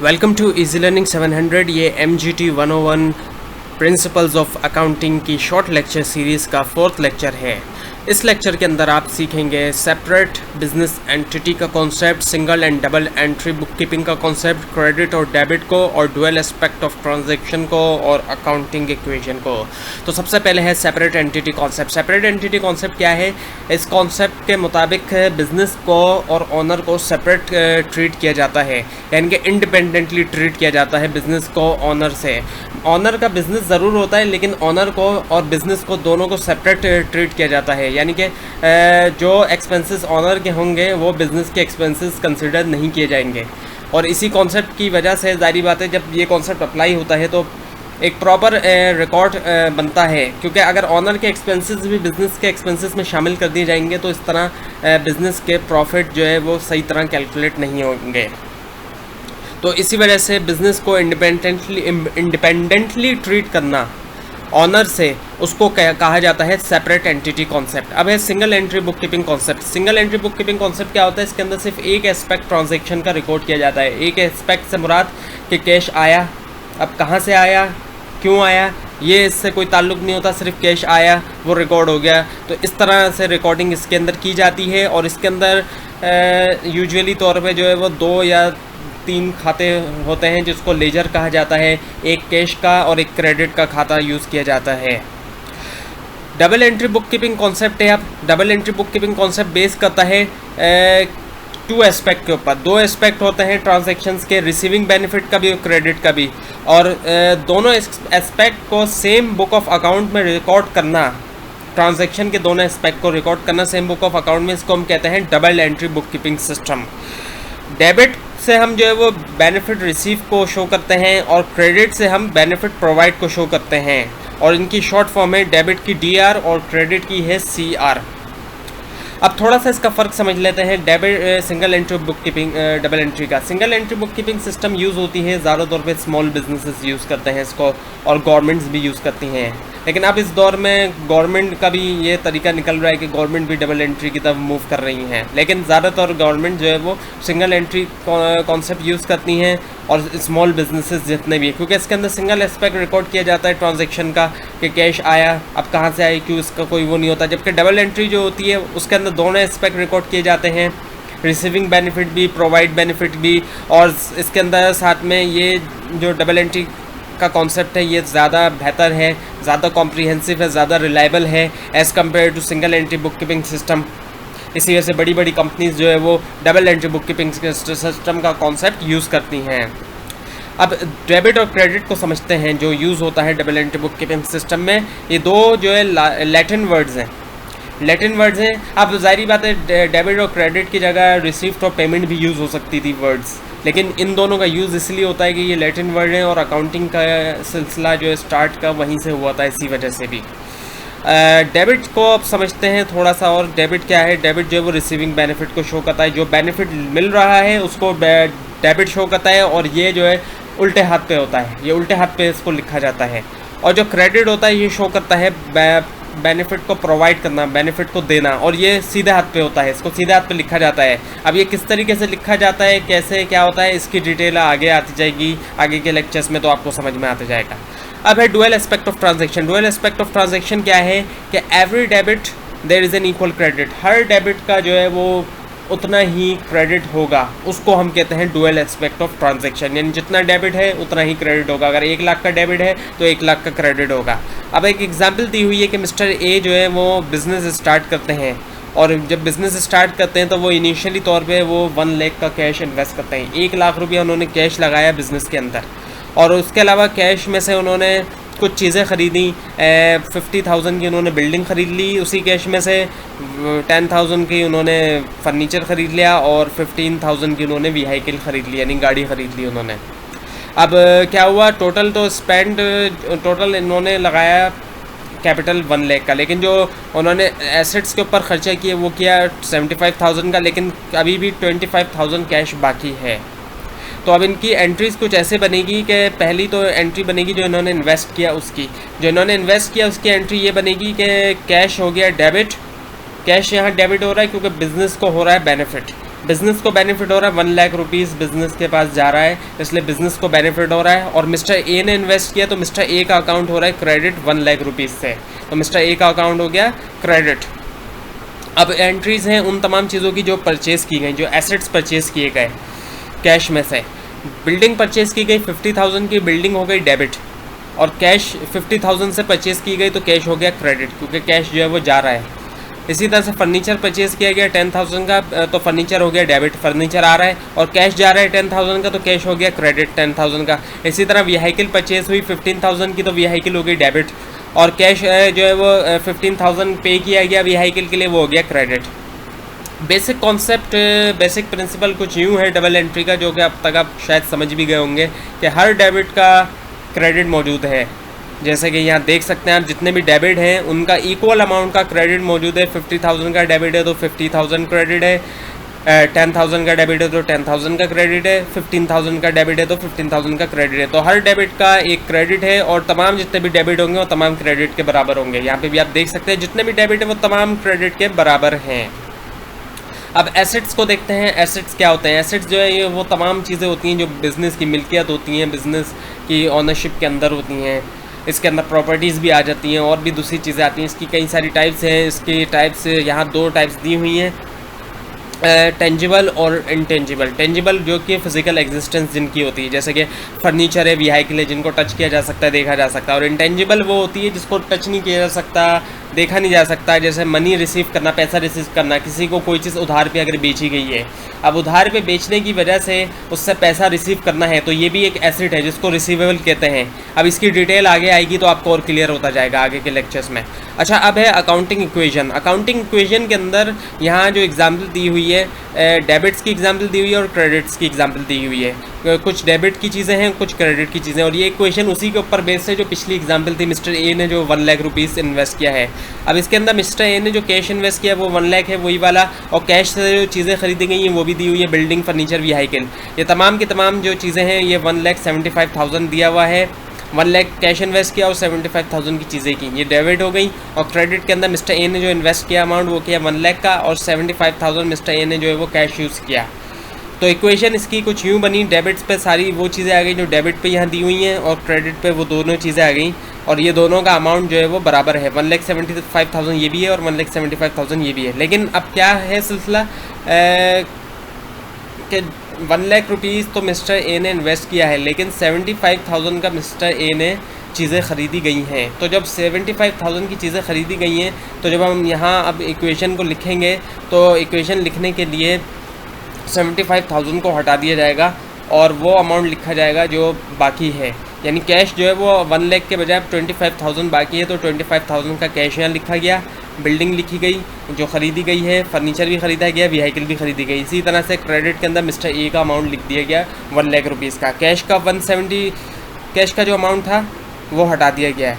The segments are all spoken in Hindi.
Welcome to easy learning 700। ये MGT 101 प्रिंसिपल्स ऑफ अकाउंटिंग की शॉर्ट लेक्चर सीरीज़ का 4th लेक्चर है। इस लेक्चर के अंदर आप सीखेंगे सेपरेट बिजनेस एंटिटी का concept, single and double entry book keeping का कॉन्सेप्ट, क्रेडिट और डेबिट को, और डुअल एस्पेक्ट ऑफ ट्रांजैक्शन को और अकाउंटिंग इक्वेशन को। तो सबसे पहले है separate entity concept. Separate entity concept क्या है? इस कॉन्सेप्ट के मुताबिक बिजनेस को और ऑनर को सेपरेट ट्रीट किया जाता है, यानी कि इंडिपेंडेंटली ट्रीट किया जाता है बिजनेस को ऑनर से। ऑनर का बिजनेस ज़रूर होता है, लेकिन ऑनर को और बिजनेस को दोनों को सेपरेट ट्रीट किया जाता है, यानी कि जो एक्सपेंसेस ऑनर के होंगे वो बिज़नेस के एक्सपेंसेस कंसिडर नहीं किए जाएंगे। और इसी कॉन्सेप्ट की वजह से जारी बात है, जब ये कॉन्सेप्ट अप्लाई होता है तो एक प्रॉपर रिकॉर्ड बनता है, क्योंकि अगर ऑनर के एक्सपेंसेस भी बिज़नेस के एक्सपेंसेस में शामिल कर दिए जाएंगे तो इस तरह बिज़नेस के प्रॉफिट जो है वो सही तरह कैलकुलेट नहीं होंगे। तो इसी वजह से बिज़नेस को इंडिपेंडेंटली ट्रीट करना ऑनर से, उसको कहा जाता है सेपरेट एंटिटी कॉन्सेप्ट। अब है single entry book keeping concept. Single entry book keeping concept क्या होता है? इसके अंदर सिर्फ एक एस्पेक्ट ट्रांजैक्शन का रिकॉर्ड किया जाता है। एक एस्पेक्ट से मुराद कि कैश आया, अब कहाँ से आया, क्यों आया, ये इससे कोई ताल्लुक़ नहीं होता, सिर्फ कैश आया वो रिकॉर्ड हो गया। तो इस तरह से रिकॉर्डिंग इसके अंदर की जाती है। और इसके अंदर यूजुअली तौर पे जो है वो 2 या 3 खाते होते हैं जिसको लेजर कहा जाता है, एक कैश का और एक क्रेडिट का खाता यूज़ किया जाता है। Double entry book keeping concept है। अब double entry book keeping concept base करता है 2 एस्पेक्ट के ऊपर। 2 एस्पेक्ट होते हैं ट्रांजैक्शंस के, रिसीविंग बेनिफिट का भी और क्रेडिट का भी। और दोनों एस्पेक्ट को सेम बुक ऑफ अकाउंट में रिकॉर्ड करना, ट्रांजैक्शन के दोनों एस्पेक्ट को रिकॉर्ड करना सेम बुक ऑफ अकाउंट में, इसको हम कहते हैं double entry book keeping system. Debit से हम जो है वो बेनिफिट रिसीव को शो करते हैं और क्रेडिट से हम बेनिफिट प्रोवाइड को शो करते हैं, और इनकी शॉर्ट फॉर्म है डेबिट की DR और क्रेडिट की है CR। अब थोड़ा सा इसका फ़र्क समझ लेते हैं debit single entry book keeping double entry का। Single entry book keeping system use होती है ज़्यादा तौर पे स्मॉल बिजनेसेस यूज़ करते हैं इसको, और गवर्नमेंट्स भी यूज़ करती हैं। लेकिन अब इस दौर में गवर्नमेंट का भी ये तरीका निकल रहा है कि गवर्नमेंट भी डबल एंट्री की तरफ मूव कर रही हैं, लेकिन ज़्यादातर गवर्नमेंट जो है वो सिंगल एंट्री कॉन्सेप्ट यूज़ करती हैं, और स्मॉल बिजनेसेस जितने भी हैं, क्योंकि इसके अंदर सिंगल एस्पेक्ट रिकॉर्ड किया जाता है ट्रांजैक्शन का कि कैश आया, अब कहाँ से आया, क्यों, इसका कोई वो नहीं होता। जबकि डबल एंट्री जो होती है उसके अंदर दोनों एस्पेक्ट रिकॉर्ड किए जाते हैं, रिसीविंग बेनिफिट भी, प्रोवाइड बेनिफिट भी। और इसके अंदर साथ में ये जो डबल एंट्री का कॉन्सेप्ट है ये ज़्यादा बेहतर है, ज़्यादा कॉम्प्रिहेंसिव है, ज़्यादा रिलायबल है as compare to single entry book keeping system. इसी वजह से बड़ी बड़ी कंपनीज जो है वो double entry book keeping system का कॉन्सेप्ट यूज़ करती हैं। अब डेबिट और क्रेडिट को समझते हैं जो यूज़ होता है double entry book keeping system में। ये 2 जो है लैटिन वर्ड्स हैं, अब ज़ाहिर बात है डेबिट और क्रेडिट की जगह रिसीव्ड और पेमेंट भी यूज़ हो सकती थी वर्ड्स, लेकिन इन दोनों का यूज़ इसलिए होता है कि ये लैटिन वर्ड है और अकाउंटिंग का सिलसिला जो है स्टार्ट का वहीं से हुआ था, इसी वजह से भी। डेबिट को अब समझते हैं थोड़ा सा, और डेबिट क्या है? डेबिट जो है वो रिसीविंग बेनिफिट को शो करता है, जो बेनिफिट मिल रहा है उसको डेबिट शो करता है, और ये जो है उल्टे हाथ पे होता है, ये उल्टे हाथ पे इसको लिखा जाता है। और जो क्रेडिट होता है ये शो करता है बेनिफिट को प्रोवाइड करना, बेनिफिट को देना, और ये सीधे हाथ पे होता है, इसको सीधे हाथ पे लिखा जाता है। अब ये किस तरीके से लिखा जाता है, कैसे क्या होता है, इसकी डिटेल आगे आती जाएगी आगे के लेक्चर्स में, तो आपको समझ में आता जाएगा। अब है dual aspect of transaction. Dual aspect of transaction क्या है कि every debit there is an equal credit. हर डेबिट का जो है वो उतना ही क्रेडिट होगा, उसको हम कहते हैं डुअल एस्पेक्ट ऑफ ट्रांजैक्शन, यानी जितना डेबिट है उतना ही क्रेडिट होगा। अगर 1 लाख का डेबिट है तो 1 लाख का क्रेडिट होगा। अब एक एग्जांपल दी हुई है कि मिस्टर ए जो है वो बिज़नेस स्टार्ट करते हैं, और जब बिज़नेस स्टार्ट करते हैं तो वो इनिशियली तौर पे वो 1 लाख का कैश इन्वेस्ट करते हैं। 1 लाख रुपया उन्होंने कैश लगाया बिज़नेस के अंदर, और उसके अलावा कैश में से उन्होंने कुछ चीज़ें ख़रीदी। 50,000 की उन्होंने बिल्डिंग ख़रीद ली, उसी कैश में से 10,000 की उन्होंने फर्नीचर ख़रीद लिया, और 15,000 की उन्होंने व्हीकल ख़रीद ली, यानी गाड़ी ख़रीद ली उन्होंने। अब क्या हुआ, टोटल इन्होंने लगाया कैपिटल 1 लाख का, लेकिन जो उन्होंने एसेट्स के ऊपर ख़र्चा किया वो किया 75,000 का, लेकिन अभी भी 25,000 कैश बाकी है। तो अब इनकी एंट्रीज़ कुछ ऐसे बनेगी कि पहली तो एंट्री बनेगी जो इन्होंने इन्वेस्ट किया उसकी, उसकी एंट्री ये बनेगी कि कैश हो गया डेबिट, कैश यहाँ डेबिट हो रहा है क्योंकि बिज़नेस को हो रहा है बेनिफिट, बिज़नेस को बेनिफिट हो रहा है, 1 लाख रुपीज़ बिज़नेस के पास जा रहा है, इसलिए बिज़नेस को बेनिफिट हो रहा है। और मिस्टर ए ने इन्वेस्ट किया तो मिस्टर ए का अकाउंट हो रहा है क्रेडिट 1 लाख रुपीज़ से, तो मिस्टर ए का अकाउंट हो गया क्रेडिट। अब एंट्रीज़ हैं उन तमाम चीज़ों की जो परचेज़ की गई, जो एसेट्स परचेज़ किए गए कैश में से। बिल्डिंग परचेज़ की गई 50,000 की, बिल्डिंग हो गई डेबिट, और कैश 50,000 से परचेज़ की गई तो कैश हो गया क्रेडिट, क्योंकि कैश जो है वो जा रहा है। इसी तरह से फर्नीचर परचेज़ किया गया 10,000 का, तो फर्नीचर हो गया डेबिट, फर्नीचर आ रहा है, और कैश जा रहा है 10,000 का तो कैश हो गया क्रेडिट 10,000 का। इसी तरह व्हीकल परचेज़ हुई 15,000 की, तो व्हीकल हो गई डेबिट, और कैश जो है वो 15,000 पे किया गया व्हीकल के लिए, वो हो गया credit. Basic concept, basic principle कुछ यूँ है डबल एंट्री का, जो कि अब तक आप शायद समझ भी गए होंगे कि हर डेबिट का क्रेडिट मौजूद है। जैसे कि यहाँ देख सकते हैं आप, जितने भी डेबिट हैं उनका इक्वल अमाउंट का क्रेडिट मौजूद है। 50,000 का डेबिट है तो 50,000 क्रेडिट है, 10,000 का डेबिट है तो 10,000 का क्रेडिट है, 15,000 का डेबिट है तो 15,000 का क्रेडिट है। तो हर डेबिट का एक क्रेडिट है, और तमाम जितने भी डेबिट होंगे वो तमाम क्रेडिट के बराबर होंगे। यहाँ पे भी आप देख सकते हैं जितने भी डेबिट है वो तमाम क्रेडिट के बराबर हैं। अब एसेट्स को देखते हैं। एसेट्स क्या होते हैं? एसेट्स जो है ये वो तमाम चीज़ें होती हैं जो बिज़नेस की मिल्कियत होती हैं, बिज़नेस की ओनरशिप के अंदर होती हैं। इसके अंदर प्रॉपर्टीज़ भी आ जाती हैं और भी दूसरी चीज़ें आती हैं। इसकी कई सारी टाइप्स हैं। इसकी टाइप्स यहाँ 2 टाइप्स दी हुई हैं, टेंजिबल और इनटेंजिबल। टेंजिबल जो कि फिजिकल एग्जिस्टेंस जिनकी होती है, जैसे कि फर्नीचर है, व्हीकल है, जिनको टच किया जा सकता है, देखा जा सकता है। और इनटेंजिबल वो होती है जिसको टच नहीं किया जा सकता, देखा नहीं जा सकता, जैसे मनी रिसीव करना, पैसा रिसीव करना। किसी को कोई चीज़ उधार पे अगर बेची गई है, अब उधार पे बेचने की वजह से उससे पैसा रिसीव करना है, तो ये भी एक एसेट है जिसको रिसीवेबल कहते हैं। अब इसकी डिटेल आगे आएगी तो आपको और क्लियर होता जाएगा आगे के लेक्चर्स में। अच्छा, अब है अकाउंटिंग इक्वेशन। अकाउंटिंग इक्वेशन के अंदर यहाँ जो एग्जाम्पल दी हुई है, डेबिट्स की एग्जाम्पल दी हुई है और क्रेडिट्स की एग्जाम्पल दी हुई है। कुछ डेबिट की चीज़ें हैं, कुछ क्रेडिट की चीज़ें, और ये इक्वेशन उसी के ऊपर बेस है जो पिछली एग्जाम्पल थी। मिस्टर ए ने जो 1 लाख रुपीज़ इन्वेस्ट किया है, अब इसके अंदर मिस्टर ए ने जो कैश इन्वेस्ट किया वो 1 लाख है, वही वाला, और कैश से जो चीज़ें खरीदी गई हैं वो भी दी हुई है, बिल्डिंग, फर्नीचर, व्हीकल, ये तमाम की तमाम जो चीज़ें हैं ये 1,75,000 दिया हुआ है। 1 लाख कैश इन्वेस्ट किया और 75,000 की चीज़ें की, ये डेबिट हो गई। और क्रेडिट के अंदर मिस्टर ए ने जो इन्वेस्ट किया अमाउंट वो किया 1 लाख का, और 75,000 मिस्टर ए ने जो है वो कैश यूज़ किया। तो इक्वेशन इसकी कुछ यूँ बनी, डेबिट्स पे सारी वो चीज़ें आ गई जो डेबिट पे यहाँ दी हुई हैं, और क्रेडिट पे वो दोनों चीज़ें आ गई, और ये दोनों का अमाउंट जो है वो बराबर है। 1,75,000 ये भी है और 1,75,000 ये भी है। लेकिन अब क्या है सिलसिला कि 1 लाख रुपीज़ तो मिस्टर ए ने इन्वेस्ट किया है, लेकिन 75,000 का मिस्टर ए ने चीज़ें ख़रीदी गई हैं। तो जब 75,000 की चीज़ें ख़रीदी गई हैं, तो जब हम यहाँ अब इक्वेशन को लिखेंगे तो इक्वेशन लिखने के लिए 75,000 को हटा दिया जाएगा और वो अमाउंट लिखा जाएगा जो बाकी है। यानी कैश जो है वो 1 लाख के बजाय 25,000 बाकी है, तो 25,000 का कैश यहाँ लिखा गया, बिल्डिंग लिखी गई जो ख़रीदी गई है, फर्नीचर भी ख़रीदा गया, व्हीकल भी ख़रीदी गई। इसी तरह से क्रेडिट के अंदर मिस्टर ए का अमाउंट लिख दिया गया 1 लाख रुपीज़ का। कैश का 170 कैश का जो अमाउंट था वो हटा दिया गया है।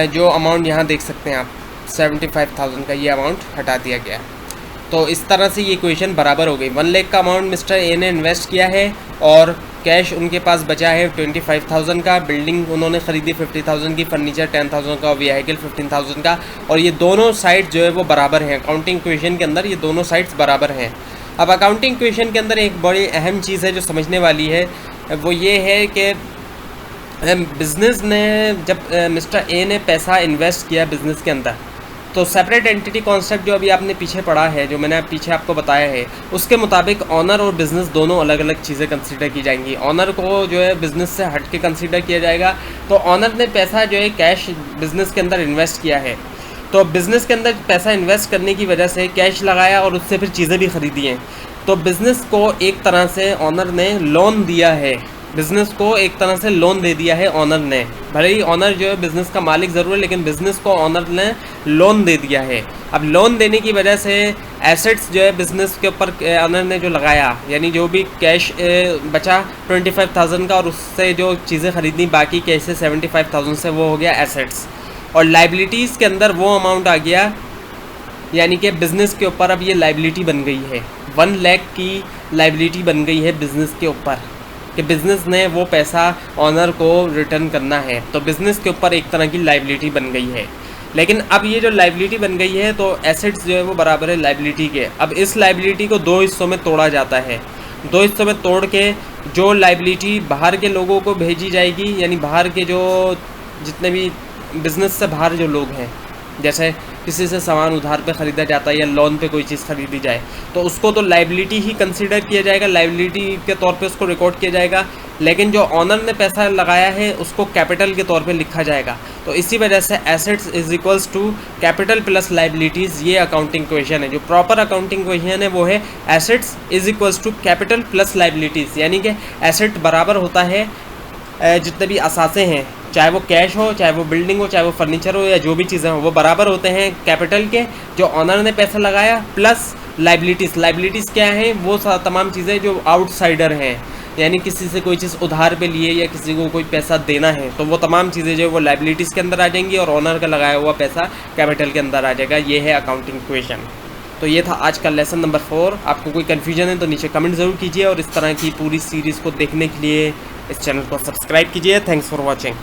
जो अमाउंट यहाँ देख सकते हैं आप 75,000 का, ये अमाउंट हटा दिया गया। तो इस तरह से ये इक्वेशन बराबर हो गई। 1 लाख का अमाउंट मिस्टर ए ने इन्वेस्ट किया है और कैश उनके पास बचा है 25,000 का, बिल्डिंग उन्होंने ख़रीदी 50,000 की, फर्नीचर 10,000 का, व्हीकल 15,000 का, और ये दोनों साइड जो है वो बराबर हैं। अकाउंटिंग इक्वेशन के अंदर ये दोनों साइड्स बराबर हैं। अब अकाउंटिंग इक्वेशन के अंदर एक बड़ी अहम चीज़ है जो समझने वाली है, वो ये है कि बिज़नेस ने जब मिस्टर ए ने पैसा इन्वेस्ट किया बिज़नेस के अंदर, तो सेपरेट एंटिटी कॉन्सेप्ट जो अभी आपने पीछे पढ़ा है, जो मैंने पीछे आपको बताया है, उसके मुताबिक ऑनर और बिज़नेस दोनों अलग अलग चीज़ें कंसीडर की जाएंगी। ऑनर को जो है बिज़नेस से हट के कंसीडर किया जाएगा। तो ऑनर ने पैसा जो है कैश बिज़नेस के अंदर इन्वेस्ट किया है, तो बिज़नेस के अंदर पैसा इन्वेस्ट करने की वजह से कैश लगाया और उससे फिर चीज़ें भी ख़रीदी हैं। तो बिज़नेस को एक तरह से ऑनर ने लोन दिया है, बिज़नेस को एक तरह से लोन दे दिया है ऑनर ने। भले ही ऑनर जो है बिज़नेस का मालिक ज़रूर है, लेकिन बिज़नेस को ऑनर ने लोन दे दिया है। अब लोन देने की वजह से एसेट्स जो है बिज़नेस के ऊपर ऑनर ने जो लगाया, यानी जो भी कैश बचा 25,000 का, और उससे जो चीज़ें ख़रीदनी बाकी कैश से 75,000 से, वो हो गया एसेट्स। और लाइबिलिटीज़ के अंदर वो अमाउंट आ गया, यानी कि बिज़नेस के ऊपर अब ये लाइबिलिटी बन गई है। 1 लाख की लाइबिलिटी बन गई है बिज़नेस के ऊपर, कि बिज़नेस ने वो पैसा ऑनर को रिटर्न करना है। तो बिज़नेस के ऊपर एक तरह की लाइबिलिटी बन गई है। लेकिन अब ये जो लाइबिलिटी बन गई है तो एसेट्स जो है वो बराबर है लाइबिलिटी के। अब इस लाइबिलिटी को दो हिस्सों में तोड़ा जाता है, दो हिस्सों में तोड़ के जो लाइबिलिटी बाहर के लोगों को भेजी जाएगी, यानी बाहर के जो जितने भी बिज़नेस से बाहर जो लोग हैं, जैसे किसी से सामान उधार पे ख़रीदा जाता है या लोन पे कोई चीज़ खरीदी जाए तो उसको तो लाइबिलिटी ही कंसीडर किया जाएगा, लाइबिलिटी के तौर पे उसको रिकॉर्ड किया जाएगा। लेकिन जो ऑनर ने पैसा लगाया है उसको कैपिटल के तौर पे लिखा जाएगा। तो इसी वजह से assets is equals to capital plus liabilities, ये अकाउंटिंग इक्वेशन है। जो प्रॉपर अकाउंटिंग इक्वेशन है वो है assets is equals to capital plus liabilities, यानी कि एसेट बराबर होता है जितने भी असासे हैं, चाहे वो कैश हो, चाहे वो बिल्डिंग हो, चाहे वो फर्नीचर हो या जो भी चीज़ें हो, वो बराबर होते हैं कैपिटल के जो ऑनर ने पैसा लगाया प्लस लाइबिलिटीज़। लाइबिलिटीज़ क्या हैं? वो तमाम चीज़ें जो आउटसाइडर हैं, यानी किसी से कोई चीज़ उधार पे लिए या किसी को कोई पैसा देना है तो वो तमाम चीज़ें जो है वो लाइबिलिटीज़ के अंदर आ जाएंगी और ऑनर का लगाया हुआ पैसा कैपिटल के अंदर आ जाएगा। ये है अकाउंटिंग इक्वेशन। तो ये था आज का लेसन नंबर 4। आपको कोई कन्फ्यूजन है तो नीचे कमेंट ज़रूर कीजिए और इस तरह की पूरी सीरीज़ को देखने के लिए इस चैनल को सब्सक्राइब कीजिए। Thanks for watching.